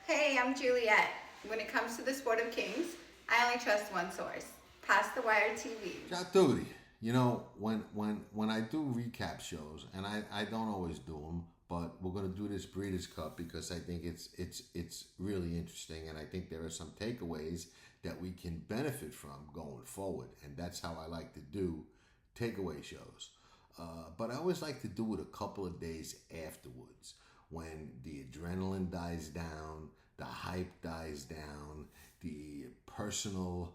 Hey, I'm Juliet. When it comes to the sport of kings, I only trust one source, Past the Wire TV. Ciao Tutti. You know, when I do recap shows, and I don't always do them, but we're going to do this Breeders' Cup because I think it's really interesting, and I think there are some takeaways that we can benefit from going forward, and that's how I like to do takeaway shows. But I always like to do it a couple of days afterwards when the adrenaline dies down, the hype dies down, the personal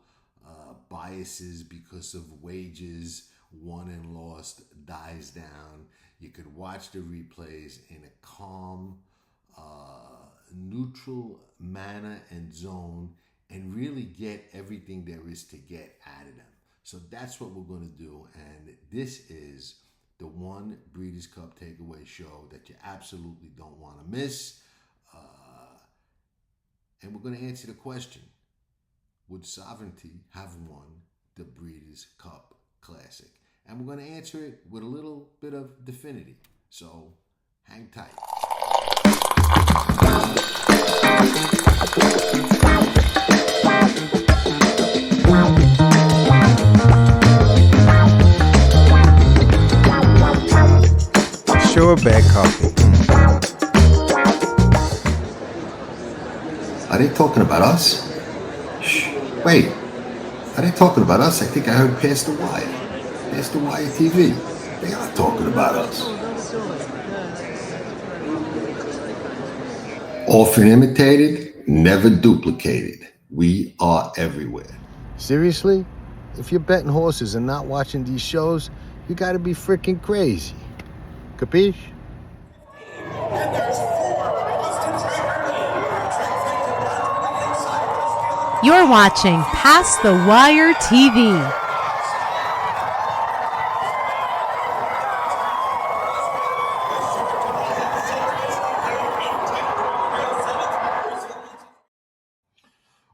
biases because of wages won and lost dies down. You could watch the replays in a calm, neutral manner and zone and really get everything there is to get out of them. So that's what we're going to do. And this is the one Breeders' Cup takeaway show that you absolutely don't want to miss. And we're going to answer the question, would Sovereignty have won the Breeders' Cup Classic? And we're going to answer it with a little bit of definity. So hang tight. Sure, bad coffee. Are they talking about us? Shh. Wait. Are they talking about us? I think I heard Past the Wire. Past the Wire TV. They are talking about us. Often imitated, never duplicated. We are everywhere. Seriously? If you're betting horses and not watching these shows, you gotta be freaking crazy. Capiche? You're watching Past the Wire TV.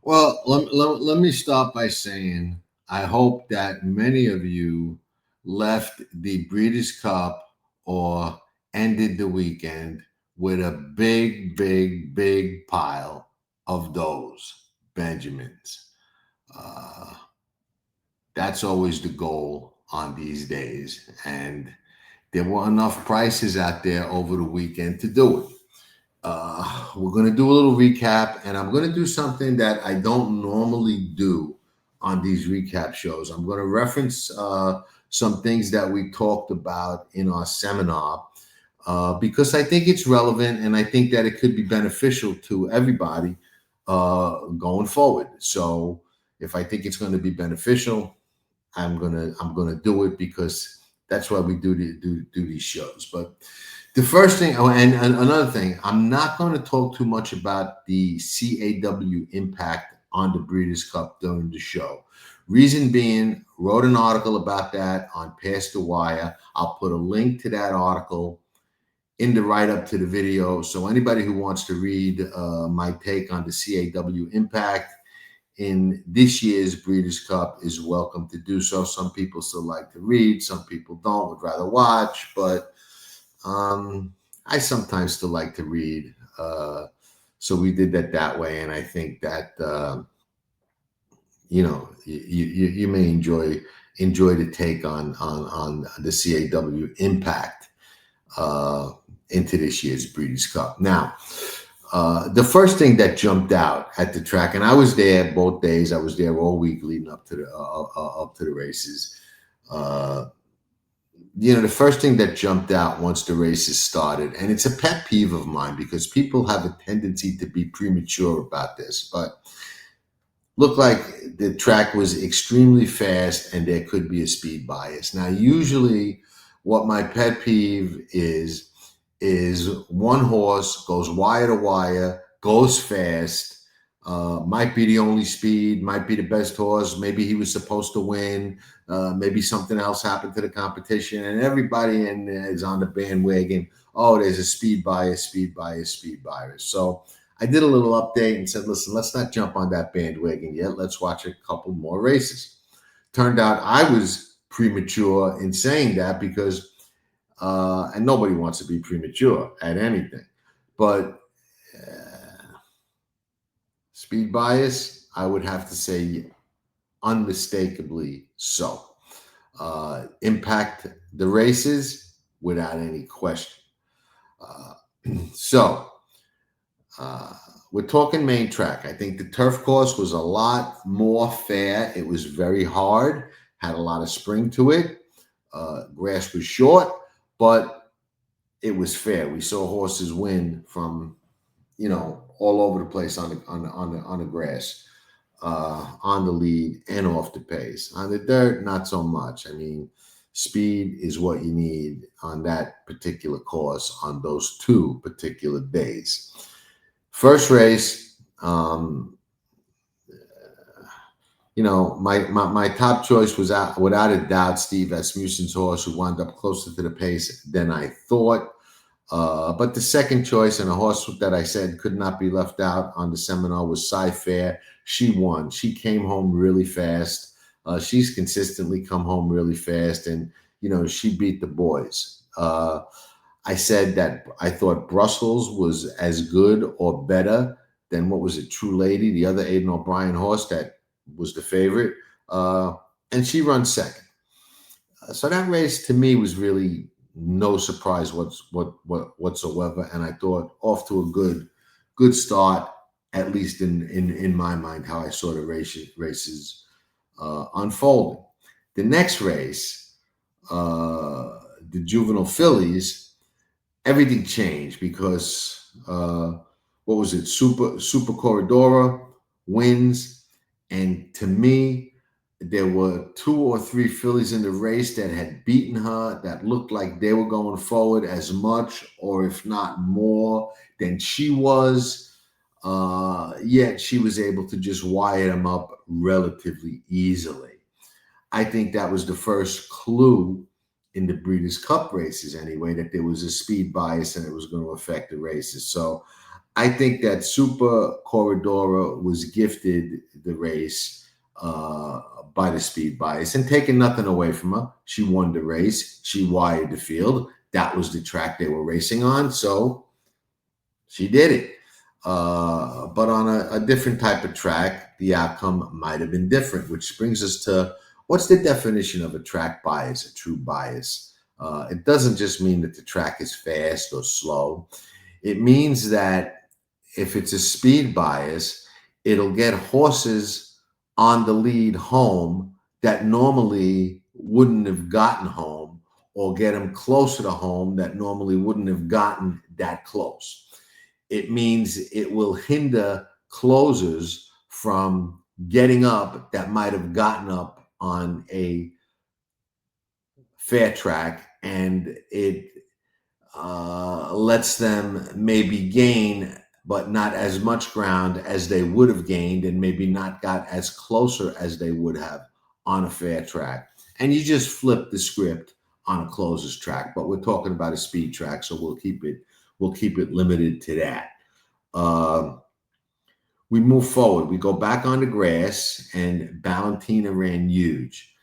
Well, let me start by saying I hope that many of you left the Breeders' Cup or ended the weekend with a big pile of those Benjamins. That's always the goal on these days. And there were enough prices out there over the weekend to do it. We're going to do a little recap, and I'm going to do something that I don't normally do on these recap shows. I'm going to reference some things that we talked about in our seminar because I think it's relevant, and I think that it could be beneficial to everybody going forward. So if I think it's going to be beneficial, I'm gonna do it because that's why we do these shows. But the first thing, and another thing, I'm not going to talk too much about the CAW impact on the Breeders' Cup during the show. Reason being, wrote an article about that on Past the Wire. I'll put a link to that article in the write-up to the video. So anybody who wants to read my take on the CAW impact in this year's Breeders' Cup is welcome to do so. Some people still like to read, some people don't, would rather watch, but I sometimes still like to read. So we did that way, and I think that you may enjoy the take on the CAW impact into this year's Breeders' Cup. Now, the first thing that jumped out at the track, and I was there both days. I was there all week leading up to the races. The first thing that jumped out once the races started, and it's a pet peeve of mine because people have a tendency to be premature about this, but looked like the track was extremely fast and there could be a speed bias. Now, usually what my pet peeve is one horse goes wire to wire, goes fast, might be the only speed, might be the best horse. Maybe he was supposed to win. Maybe something else happened to the competition, and everybody is on the bandwagon. Oh, there's a speed bias. So I did a little update and said, listen, let's not jump on that bandwagon yet. Let's watch a couple more races. Turned out I was premature in saying that because, and nobody wants to be premature at anything, but Speed bias, I would have to say unmistakably so. Impact the races without any question. Uh, so we're talking main track. I think the turf course was a lot more fair. It was very hard, had a lot of spring to it. Grass was short, but it was fair. We saw horses win from, all over the place on the grass, on the lead and off the pace. On the dirt, not so much. I mean, speed is what you need on that particular course on those two particular days. First race, my top choice was without a doubt Steve Asmussen's horse, who wound up closer to the pace than I thought. But the second choice, and a horse that I said could not be left out on the seminar, was Cy-Fair. She won. She came home really fast. She's consistently come home really fast, and she beat the boys. I said that I thought Brussels was as good or better than, what was it, True Lady, the other Aidan O'Brien horse that was the favorite, and she runs second. So that race to me was really no surprise whatsoever, and I thought off to a good start, at least in my mind, how I saw the races unfolding. The next race, the juvenile fillies, everything changed because what was it? Super Corridora wins, and to me, there were 2 or 3 fillies in the race that had beaten her, that looked like they were going forward as much, or if not more, than she was. Yet she was able to just wire them up relatively easily. I think that was the first clue in the Breeders' Cup races anyway, that there was a speed bias and it was going to affect the races. So I think that Super Corridora was gifted the race by the speed bias, and taking nothing away from her. She won the race. She wired the field. That was the track they were racing on, so she did it. But on a different type of track, the outcome might have been different, which brings us to, what's the definition of a track bias, a true bias? It doesn't just mean that the track is fast or slow. It means that if it's a speed bias, it'll get horses on the lead home that normally wouldn't have gotten home, or get them closer to home that normally wouldn't have gotten that close. It means it will hinder closers from getting up that might have gotten up on a fair track, and it lets them maybe gain, but not as much ground as they would have gained, and maybe not got as closer as they would have on a fair track. And you just flip the script on a closer's track, but we're talking about a speed track, so we'll keep it limited to that. We move forward. We go back on the grass, and Valentina ran huge.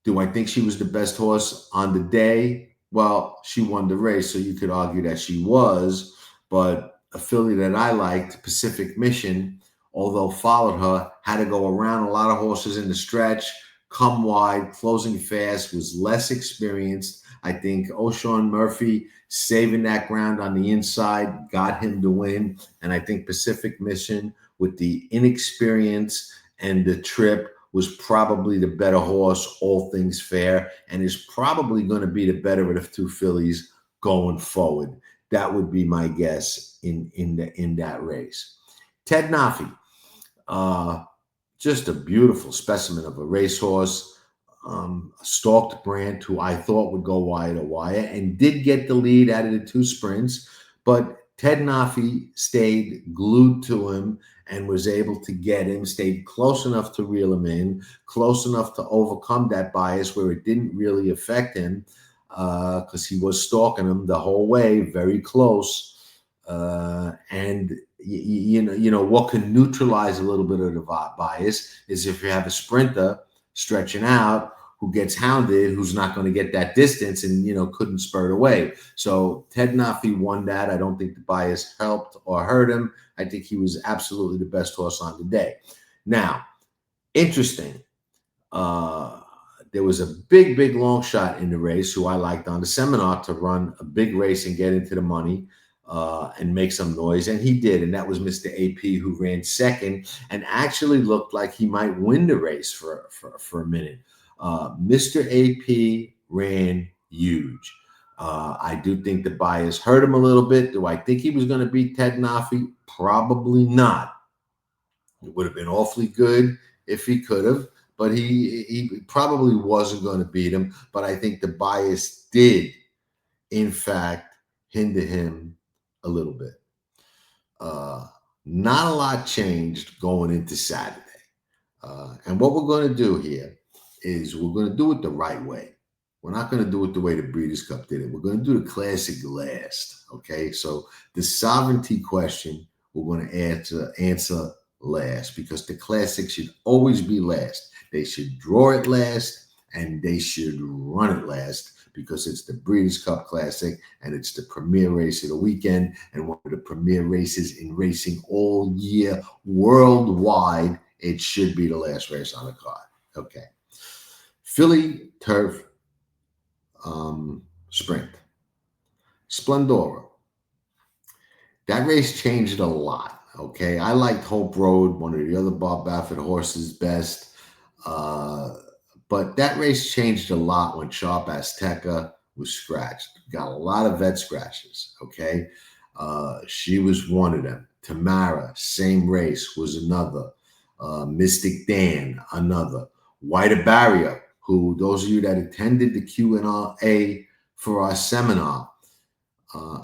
Do I think she was the best horse on the day? Well, she won the race, so you could argue that she was, but a filly that I liked, Pacific Mission, although followed her, had to go around a lot of horses in the stretch, come wide, closing fast, was less experienced. I think O'Shawn Murphy saving that ground on the inside got him to win. And I think Pacific Mission, with the inexperience and the trip, was probably the better horse, all things fair, and is probably going to be the better of the 2 fillies going forward. That would be my guess in that race. Ted Nafi, just a beautiful specimen of a racehorse, a stalked brand who I thought would go wire to wire, and did get the lead out of the 2 sprints, but Ted Nafi stayed glued to him and was able to get him, stayed close enough to reel him in, close enough to overcome that bias where it didn't really affect him, because he was stalking him the whole way, very close. And what can neutralize a little bit of the bias is if you have a sprinter stretching out who gets hounded, who's not going to get that distance and, couldn't spurt away. So Ted Nafi won that. I don't think the bias helped or hurt him. I think he was absolutely the best horse on the day. Now, interesting. There was a big long shot in the race who I liked on the seminar to run a big race and get into the money and make some noise. And he did. And that was Mr. AP, who ran second and actually looked like he might win the race for a minute. Mr. AP ran huge. I do think the bias hurt him a little bit. Do I think he was going to beat Ted Nafi? Probably not. It would have been awfully good if he could have, but he probably wasn't going to beat him. But I think the bias did, in fact, hinder him a little bit. Not a lot changed going into Saturday. And what we're going to do here is we're going to do it the right way. We're not going to do it the way the Breeders' Cup did it. We're going to do the Classic last, okay? So the sovereignty question we're going to answer last, because the Classic should always be last. They should draw it last, and they should run it last, because it's the Breeders' Cup Classic, and it's the premier race of the weekend, and one of the premier races in racing all year worldwide. It should be the last race on the card. Okay. Philly Turf Sprint. Splendora. That race changed a lot. Okay. I liked Hope Road, one of the other Bob Baffert horses, best. But that race changed a lot when Sharp Azteca was scratched. Got a lot of vet scratches. Okay. She was one of them. Tamara, same race, was another. Mystic Dan, another. White Barrier, who, those of you that attended the Q&A for our seminar,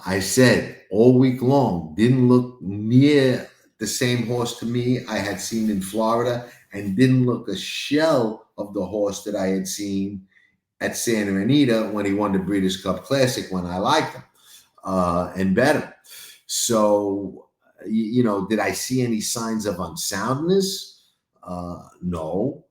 I said all week long, didn't look near the same horse to me I had seen in Florida, and didn't look a shell of the horse that I had seen at Santa Anita when he won the Breeders' Cup Classic, when I liked him and bet him. So, did I see any signs of unsoundness? No.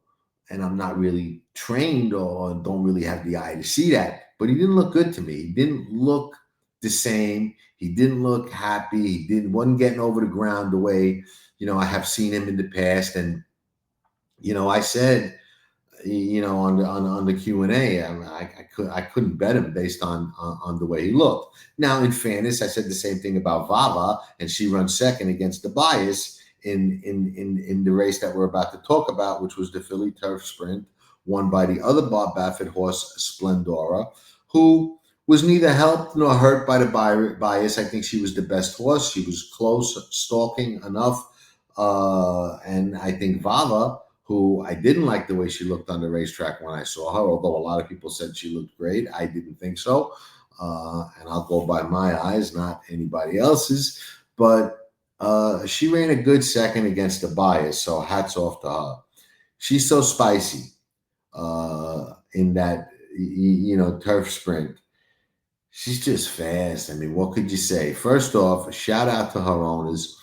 And I'm not really trained or don't really have the eye to see that. But he didn't look good to me. He didn't look the same. He didn't look happy. He wasn't getting over the ground the way, I have seen him in the past. And, I said, on the Q&A, I couldn't bet him based on the way he looked. Now, in fairness, I said the same thing about Vava, and she runs second against the bias in the race that we're about to talk about, which was the Philly Turf Sprint, won by the other Bob Baffert horse, Splendora, who was neither helped nor hurt by the bias. I think she was the best horse. She was close, stalking enough. And I think Vava, who I didn't like the way she looked on the racetrack when I saw her, although a lot of people said she looked great. I didn't think so. And I'll go by my eyes, not anybody else's. But she ran a good second against the bias, so hats off to her. She's so spicy in that, turf sprint. She's just fast. I mean, what could you say? First off, shout out to her owners.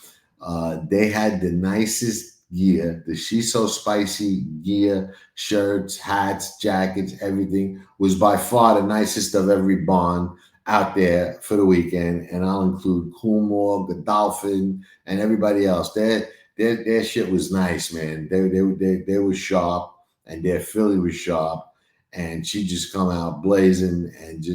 They had the nicest gear, the She's So Spicy gear, shirts, hats, jackets, everything was by far the nicest of every barn out there for the weekend. And I'll include Coolmore, Godolphin, and everybody else. Their shit was nice, man. They were sharp, and their filly was sharp, and she just come out blazing, and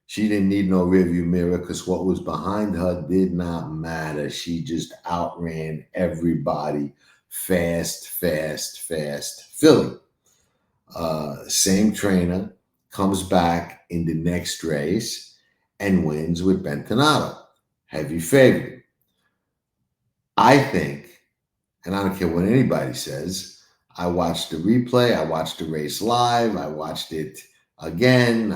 she didn't need no rearview mirror, because what was behind her did not matter. She just outran everybody. Fast filly. Same trainer, comes back in the next race and wins with Bentonato. Heavy favorite. I think, and I don't care what anybody says, I watched the replay, I watched the race live, I watched it again,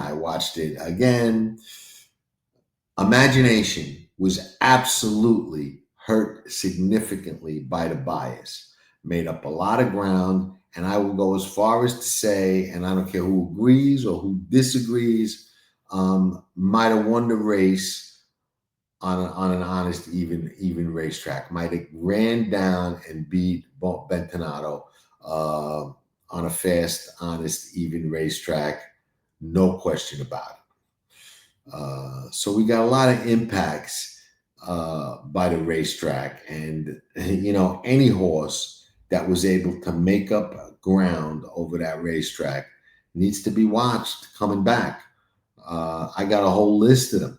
Imagination was absolutely hurt significantly by the bias. Made up a lot of ground, and I will go as far as to say, and I don't care who agrees or who disagrees, might have won the race on an honest, even racetrack. Might have ran down and beat Bentonato on a fast, honest, even racetrack. No question about it. So we got a lot of impacts by the racetrack. And, any horse that was able to make up ground over that racetrack needs to be watched coming back. I got a whole list of them.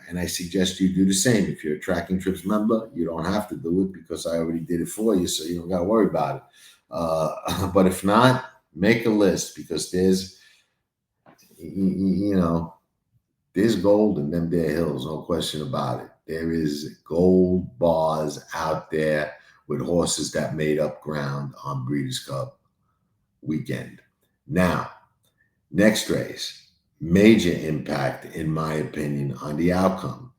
And I suggest you do the same. If you're a Tracking Trips member, you don't have to do it because I already did it for you, so you don't got to worry about it. But if not, make a list because there's gold in them there hills, no question about it. There is gold bars out there with horses that made up ground on Breeders' Cup weekend. Now, next race. Major impact, in my opinion, on the outcome.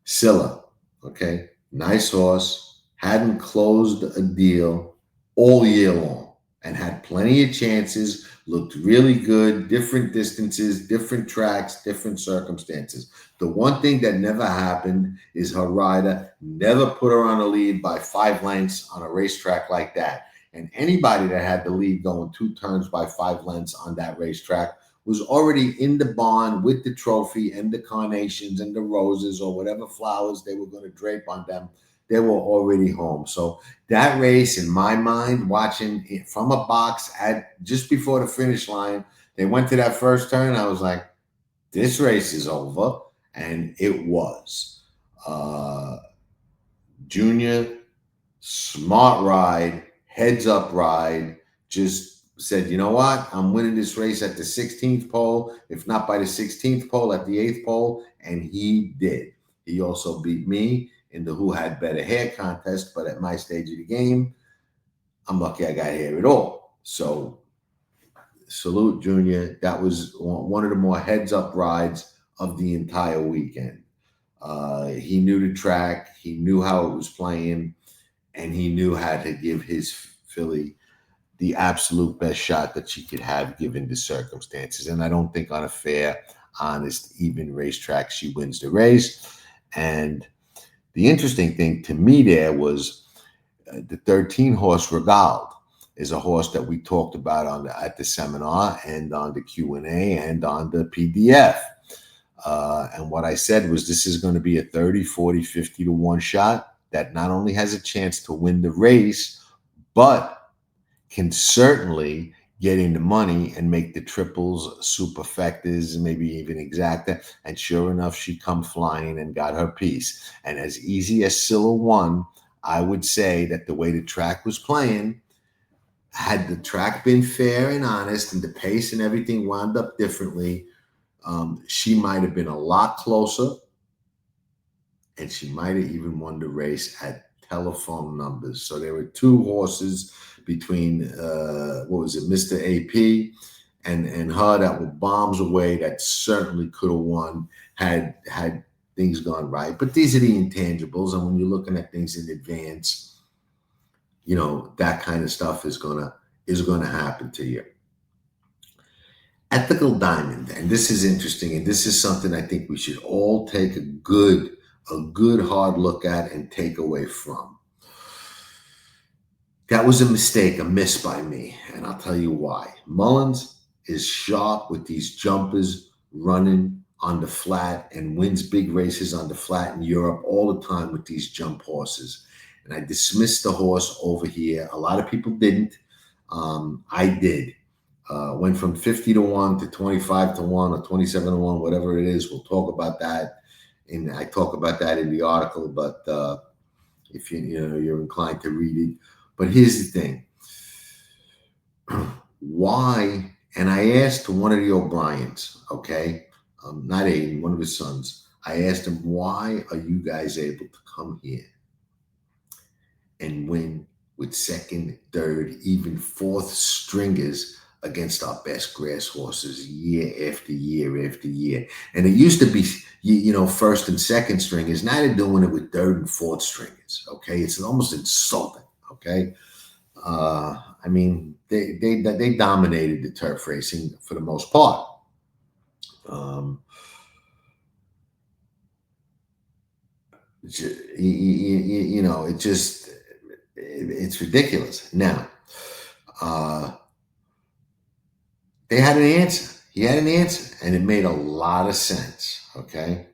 Scylla, okay, nice horse, hadn't closed a deal all year long and had plenty of chances, looked really good, different distances, different tracks, different circumstances. The one thing that never happened is her rider never put her on a lead by 5 lengths on a racetrack like that. And anybody that had the lead going 2 turns by 5 lengths on that racetrack was already in the barn with the trophy and the carnations and the roses or whatever flowers they were going to drape on them. They were already home. So that race, in my mind, watching it from a box at just before the finish line, they went to that first turn. I was like, this race is over. And it was. Junior, smart ride, heads up ride, just said, you know what? I'm winning this race at the 16th pole, if not by the 16th pole, at the 8th pole. And he did. He also beat me in the who had better hair contest. But at my stage of the game, I'm lucky I got hair at all. So salute, Junior. That was one of the more heads up rides of the entire weekend. He knew the track. He knew how it was playing. And he knew how to give his filly the absolute best shot that she could have given the circumstances. And I don't think on a fair, honest, even racetrack, she wins the race. And the interesting thing to me there was the 13-horse Gazzale is a horse that we talked about at the seminar and on the Q&A and on the PDF. And what I said was this is going to be a 30, 40, 50 to 1 shot that not only has a chance to win the race, but can certainly get into money and make the triples, superfectas, maybe even exacta. And sure enough, she come flying and got her piece. And as easy as Scylla won, I would say that the way the track was playing, had the track been fair and honest and the pace and everything wound up differently, she might have been a lot closer. And she might have even won the race at telephone numbers. So there were 2 horses between Mr. AP and her that were bombs away that certainly could have won had things gone right. But these are the intangibles, and when you're looking at things in advance, that kind of stuff is gonna happen to you. Ethical Diamond, and this is interesting, and this is something I think we should all take a good hard look at and take away from. That was a mistake, a miss by me, and I'll tell you why. Mullins is sharp with these jumpers running on the flat and wins big races on the flat in Europe all the time with these jump horses. And I dismissed the horse over here. A lot of people didn't. I did. Went from 50 to 1 to 25 to 1 or 27 to 1, whatever it is. We'll talk about that. And I talk about that in the article, but if you're inclined to read it. But here's the thing. Why? And I asked one of the O'Briens, okay, not Aiden, one of his sons. I asked him, why are you guys able to come here and win with second, third, even fourth stringers against our best grass horses year after year after year? And it used to be, first and second stringers. Now they're doing it with third and fourth stringers. Okay, it's almost insulting. Okay, I mean they dominated the turf racing for the most part. It's ridiculous. Now, they had an answer. He had an answer, and it made a lot of sense. Okay.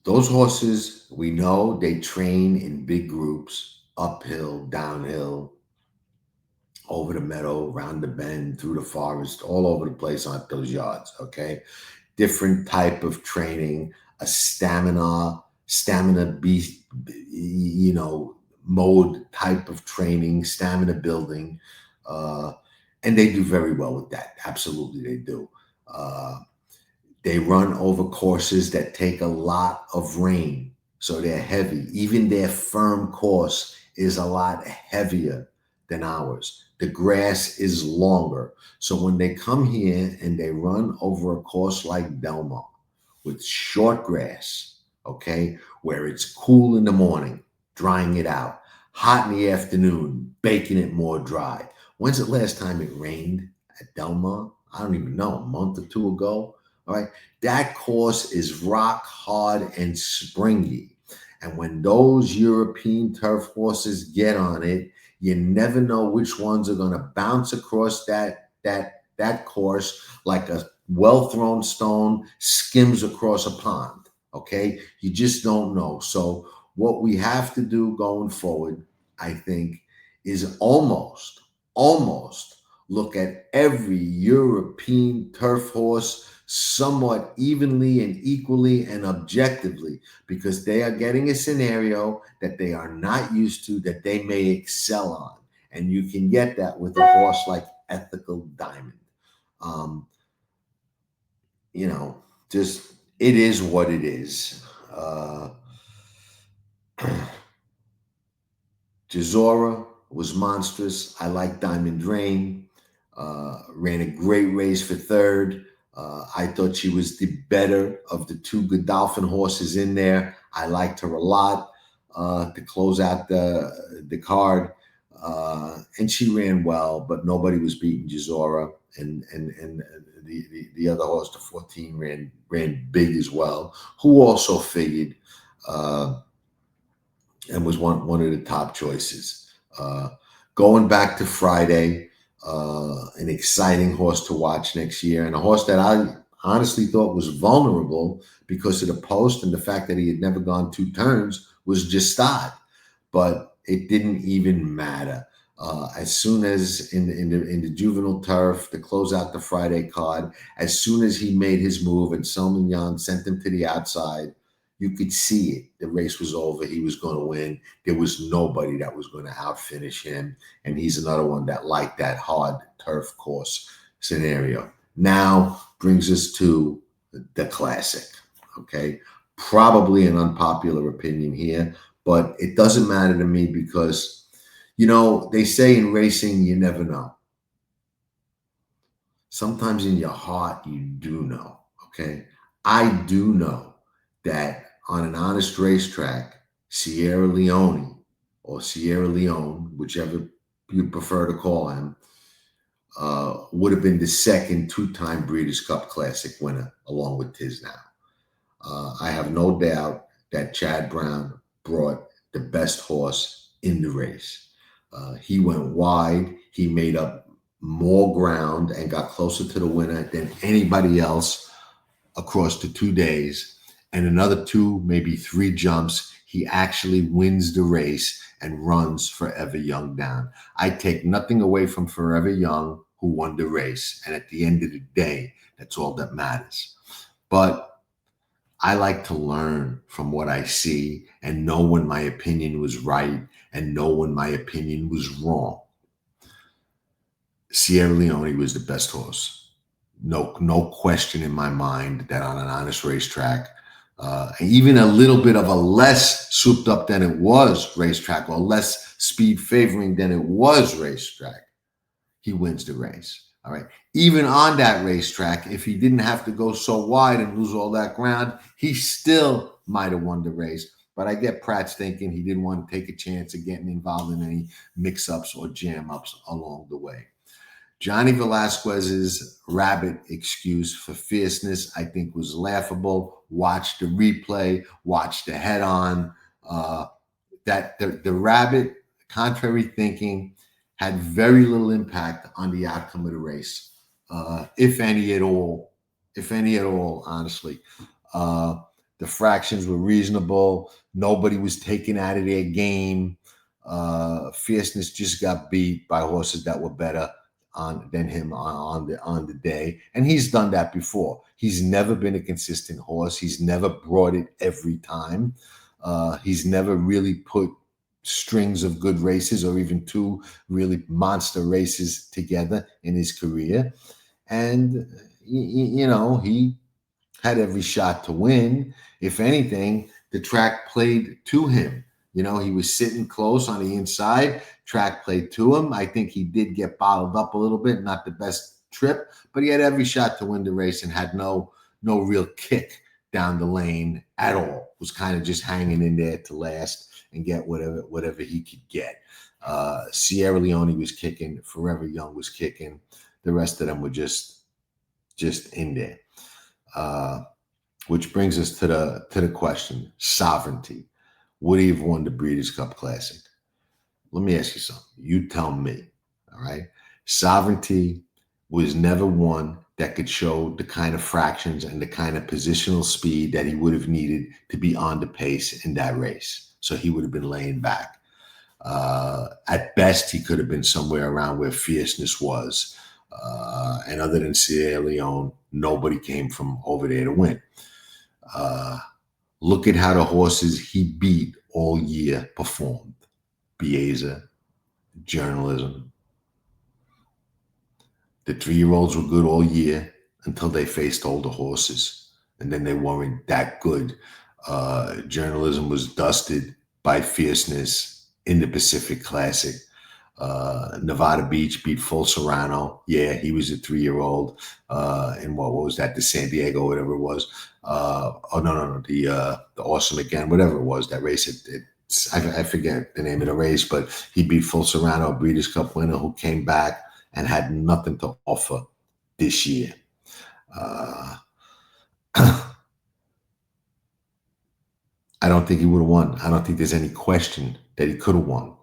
Those horses, we know they train in big groups, uphill, downhill, over the meadow, around the bend, through the forest, all over the place on those yards. Okay. Different type of training, a stamina beast, mode type of training, stamina building. Uh, and they do very well with that. Absolutely, they do. Uh, they run over courses that take a lot of rain, so they're heavy. Even their firm course is a lot heavier than ours. The grass is longer. So when they come here and they run over a course like Belmont with short grass, okay, where it's cool in the morning, drying it out, hot in the afternoon, baking it more dry. When's the last time it rained at Delmont? I don't even know, a month or two ago. All right. That course is rock hard and springy. And when those European turf horses get on it, you never know which ones are going to bounce across that course like a well-thrown stone skims across a pond. Okay. You just don't know. So what we have to do going forward, I think, is almost look at every European turf horse somewhat evenly and equally and objectively, because they are getting a scenario that they are not used to, that they may excel on. And you can get that with a horse like Ethical Diamond. Um, just it is what it is. Jazora was monstrous. I like Diamond Drain. Ran a great race for third. I thought she was the better of the two Godolphin horses in there. I liked her a lot to close out the card. And she ran well, but nobody was beating Jazora. And the other horse, the 14, ran big as well, who also figured and was one of the top choices. Going back to Friday, an exciting horse to watch next year, and a horse that I honestly thought was vulnerable because of the post and the fact that he had never gone 2 turns was Gestad. But it didn't even matter. As soon as in the juvenile turf to close out the Friday card, as soon as he made his move and Selman sent him to the outside, you could see it. The race was over. He was going to win. There was nobody that was going to outfinish him. And he's another one that liked that hard turf course scenario. Now brings us to the classic. Okay. Probably an unpopular opinion here, but it doesn't matter to me because, they say in racing, you never know. Sometimes in your heart, you do know. Okay. I do know that on an honest racetrack, Sierra Leone or Sierra Leone, whichever you prefer to call him, would have been the second 2-time Breeders' Cup Classic winner, along with Tisnow. I have no doubt that Chad Brown brought the best horse in the race. He went wide. He made up more ground and got closer to the winner than anybody else across the 2 days. And another 2, maybe 3 jumps, he actually wins the race and runs Forever Young down. I take nothing away from Forever Young, who won the race. And at the end of the day, that's all that matters. But I like to learn from what I see and know when my opinion was right and know when my opinion was wrong. Sierra Leone was the best horse. No question in my mind that on an honest racetrack, even a little bit of a less souped up than it was racetrack, or less speed favoring than it was racetrack, he wins the race. All right. Even on that racetrack, if he didn't have to go so wide and lose all that ground, he still might have won the race. But I get Pratt's thinking he didn't want to take a chance of getting involved in any mix-ups or jam-ups along the way. Johnny Velasquez's rabbit excuse for fierceness, I think, was laughable. Watch the replay, watch the head-on. That the rabbit, contrary thinking, had very little impact on the outcome of the race, if any at all. If any at all, honestly. The fractions were reasonable. Nobody was taken out of their game. Fierceness just got beat by horses that were better than him on the day, and he's done that before. He's never been a consistent horse. He's never brought it every time. He's never really put strings of good races or even two really monster races together in his career, and he had every shot to win. If anything, the track played to him. He was sitting close on the inside. Track played to him. I think he did get bottled up a little bit. Not the best trip, but he had every shot to win the race and had no real kick down the lane at all. Was kind of just hanging in there to last and get whatever he could get. Sierra Leone was kicking. Forever Young was kicking. The rest of them were just in there. Which brings us to the question: sovereignty. Would he have won the Breeders' Cup Classic? Let me ask you something. You tell me. All right. Sovereignty was never one that could show the kind of fractions and the kind of positional speed that he would have needed to be on the pace in that race. So he would have been laying back. At best, he could have been somewhere around where Fierceness was. And other than Sierra Leone, nobody came from over there to win. Look at how the horses he beat all year performed. Bieza, Journalism. The 3-year-olds were good all year until they faced older horses. And then they weren't that good. Journalism was dusted by Fierceness in the Pacific Classic. Nevada Beach beat Full Serrano. Yeah, he was a 3-year-old. And what was that? The San Diego, whatever it was. The Awesome Again, whatever it was, that race. I forget the name of the race, but he beat Full Serrano, a Breeders' Cup winner who came back and had nothing to offer this year. I don't think he would have won. I don't think there's any question that he could have won.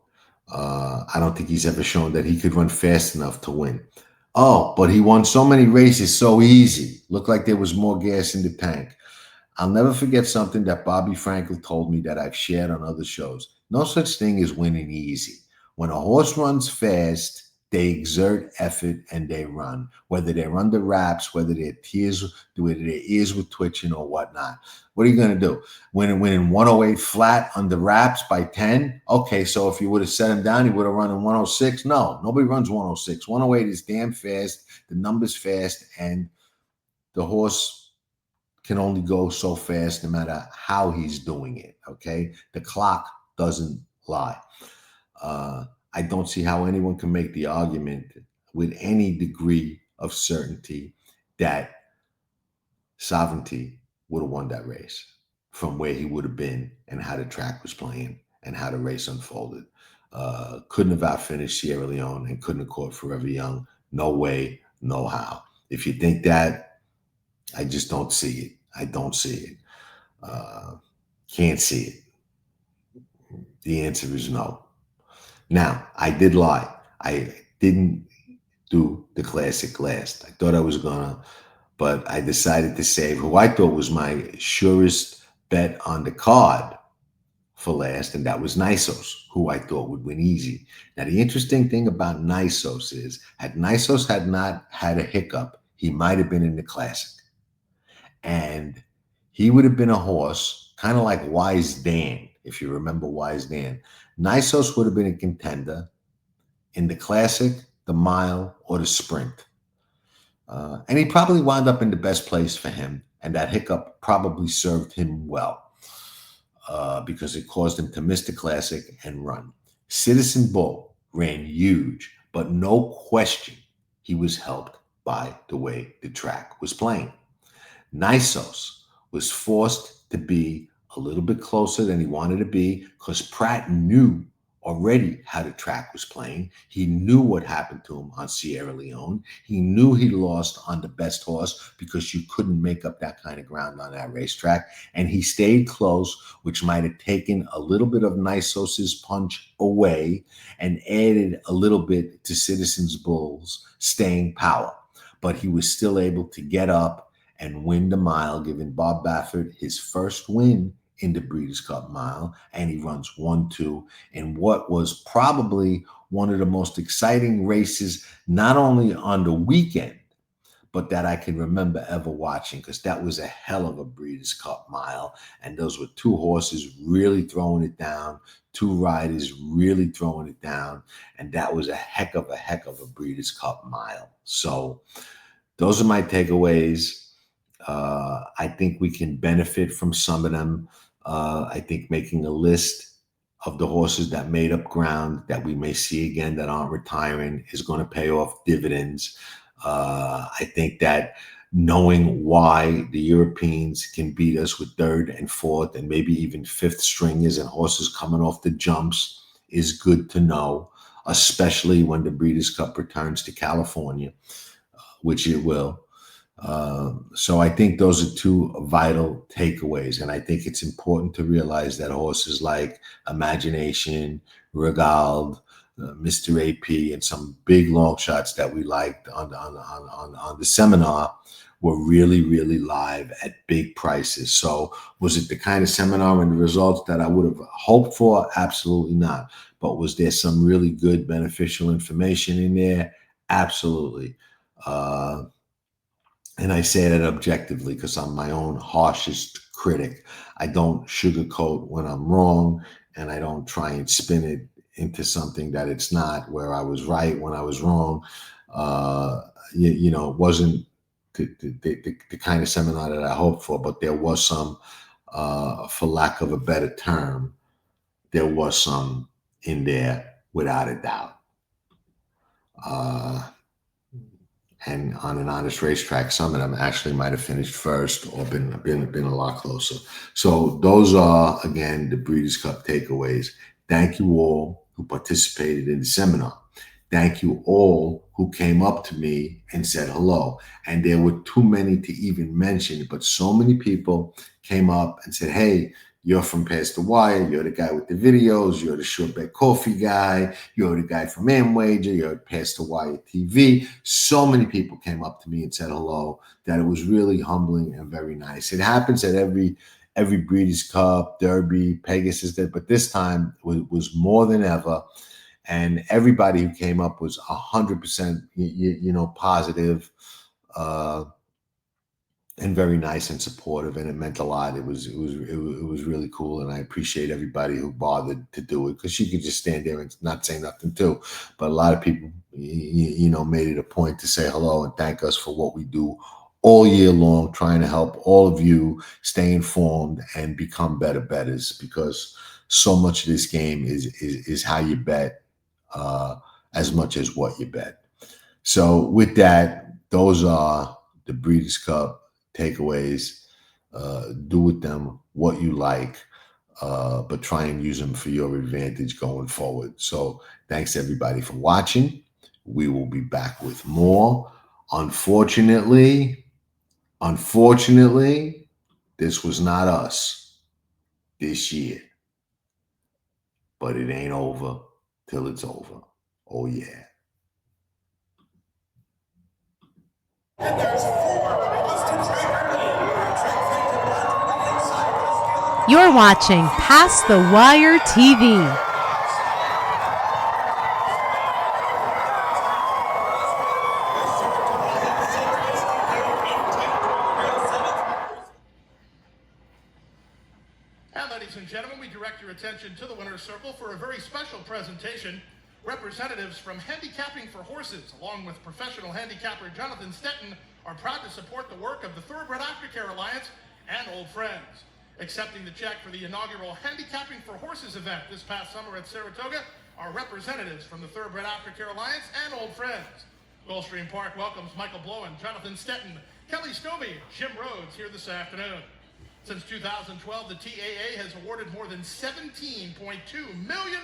I don't think he's ever shown that he could run fast enough to win. Oh, but he won so many races so easy. Looked like there was more gas in the tank. I'll never forget something that Bobby Frankel told me that I've shared on other shows. No such thing as winning easy. When a horse runs fast, they exert effort and they run, whether they're under wraps, whether their ears were twitching or whatnot. What are you going to do? Win in 108 flat under wraps by 10? Okay, so if you would have set him down, he would have run in 106. No, nobody runs 106. 108 is damn fast. The number's fast, and the horse can only go so fast no matter how he's doing it, okay? The clock doesn't lie. I don't see how anyone can make the argument with any degree of certainty that Sovereignty would have won that race from where he would have been and how the track was playing and how the race unfolded. Couldn't have outfinished Sierra Leone and couldn't have caught Forever Young. No way, no how. If you think that, I just don't see it. I don't see it. Can't see it. The answer is no. Now, I did lie. I didn't do the Classic last. I thought I was gonna, but I decided to save who I thought was my surest bet on the card for last, and that was Nisos, who I thought would win easy. Now, the interesting thing about Nisos is, had Nisos had not had a hiccup, he might have been in the Classic. And he would have been a horse, kind of like Wise Dan, if you remember Wise Dan. Nisos would have been a contender in the Classic, the Mile, or the Sprint. And he probably wound up in the best place for him. And that hiccup probably served him well because it caused him to miss the Classic and run. Citizen Bull ran huge, but no question he was helped by the way the track was playing. Nisos was forced to be a little bit closer than he wanted to be because Pratt knew already how the track was playing. He knew what happened to him on Sierra Leone. He knew he lost on the best horse because you couldn't make up that kind of ground on that racetrack. And he stayed close, which might have taken a little bit of Nisos's punch away and added a little bit to Citizens Bull's staying power. But he was still able to get up and win the mile, giving Bob Baffert his first win in the Breeders' Cup Mile, and he runs 1-2 in what was probably one of the most exciting races, not only on the weekend, but that I can remember ever watching, because that was a hell of a Breeders' Cup Mile, and those were two horses really throwing it down, two riders really throwing it down, and that was a heck of a Breeders' Cup Mile. So those are my takeaways. I think we can benefit from some of them. I think making a list of the horses that made up ground that we may see again that aren't retiring is going to pay off dividends. I think that knowing why the Europeans can beat us with third and fourth and maybe even fifth stringers and horses coming off the jumps is good to know, especially when the Breeders' Cup returns to California, which it will. So I think those are two vital takeaways. And I think it's important to realize that horses like Imagination, Regaled, Mr. AP, and some big long shots that we liked on the seminar were really, really live at big prices. So was it the kind of seminar and the results that I would have hoped for? Absolutely not. But was there some really good beneficial information in there? Absolutely. And I say that objectively because I'm my own harshest critic. I don't sugarcoat when I'm wrong, and I don't try and spin it into something that it's not, where I was right when I was wrong. It wasn't the kind of seminar that I hoped for, but there was some, for lack of a better term, there was some in there without a doubt. And on an honest racetrack, some of them actually might have finished first or been a lot closer. So those are, again, the Breeders' Cup takeaways. Thank you all who participated in the seminar. Thank you all who came up to me and said hello. And there were too many to even mention, but so many people came up and said, hey, you're from Past the Wire. You're the guy with the videos. You're the Short Bet Coffee guy. You're the guy from Amwager. You're at Past the Wire TV. So many people came up to me and said hello that it was really humbling and very nice. It happens at every Breeders' Cup, Derby, Pegasus, but this time was more than ever. And everybody who came up was 100%, positive, and very nice and supportive, and it meant a lot. It was really cool, and I appreciate everybody who bothered to do it, because you could just stand there and not say nothing too. But a lot of people, made it a point to say hello and thank us for what we do all year long, trying to help all of you stay informed and become better bettors, because so much of this game is how you bet, as much as what you bet. So with that, those are the Breeders' Cup takeaways. Do with them what you like, but try and use them for your advantage going forward. So thanks everybody for watching. We will be back with more. Unfortunately, this was not us this year, but it ain't over till it's over. Oh yeah. You're watching Past the Wire TV. And ladies and gentlemen, we direct your attention to the winner's circle for a very special presentation. Representatives from Handicapping for Horses, along with professional handicapper Jonathan Stetton, are proud to support the work of the Thoroughbred Aftercare Alliance and Old Friends. Accepting the check for the inaugural Handicapping for Horses event this past summer at Saratoga are representatives from the Thoroughbred Aftercare Alliance and Old Friends. Gulfstream Park welcomes Michael Blowen, Jonathan Stetton, Kelly Stovey, Jim Rhodes here this afternoon. Since 2012, the TAA has awarded more than $17.2 million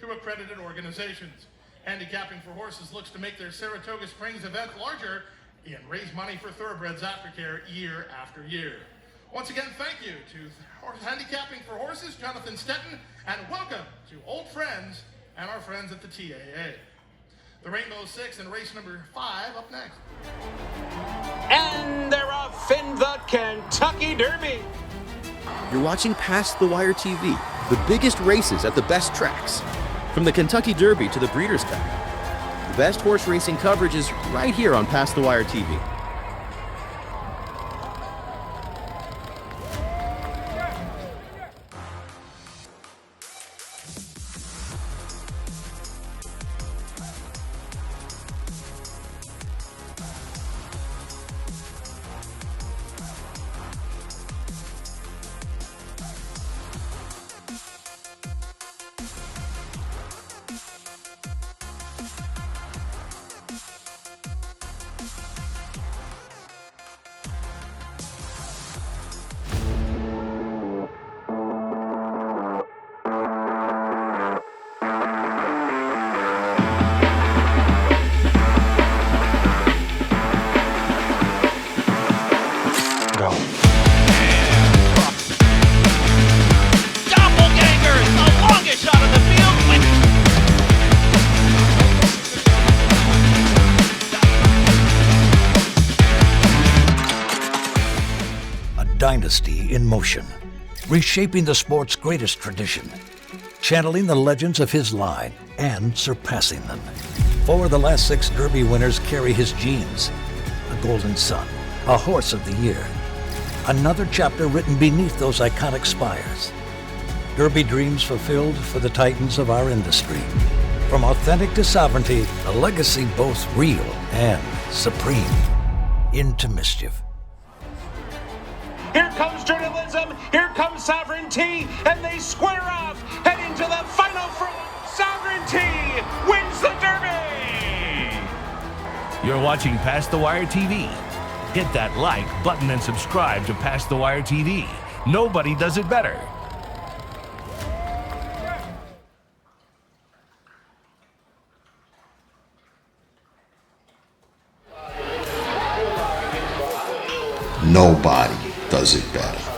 to accredited organizations. Handicapping for Horses looks to make their Saratoga Springs event larger and raise money for Thoroughbreds Aftercare year after year. Once again, thank you to Handicapping for Horses, Jonathan Stetton, and welcome to old friends and our friends at the TAA. The Rainbow Six and race number 5 up next. And they're off in the Kentucky Derby. You're watching Past the Wire TV, the biggest races at the best tracks. From the Kentucky Derby to the Breeders' Cup. The best horse racing coverage is right here on Past the Wire TV. Doppelgangers, the longest shot of the field, wins. A dynasty in motion, reshaping the sport's greatest tradition, channeling the legends of his line and surpassing them. 4 of the last 6 Derby winners carry his genes. A Golden Son, a Horse of the Year. Another chapter written beneath those iconic spires. Derby dreams fulfilled for the titans of our industry. From authentic to sovereignty, a legacy both real and supreme. Into mischief. Here comes journalism, here comes sovereignty, and they square off, heading to the final front. Sovereignty wins the Derby! You're watching Past the Wire TV. Hit that like button and subscribe to Past the Wire TV. Nobody does it better. Nobody does it better.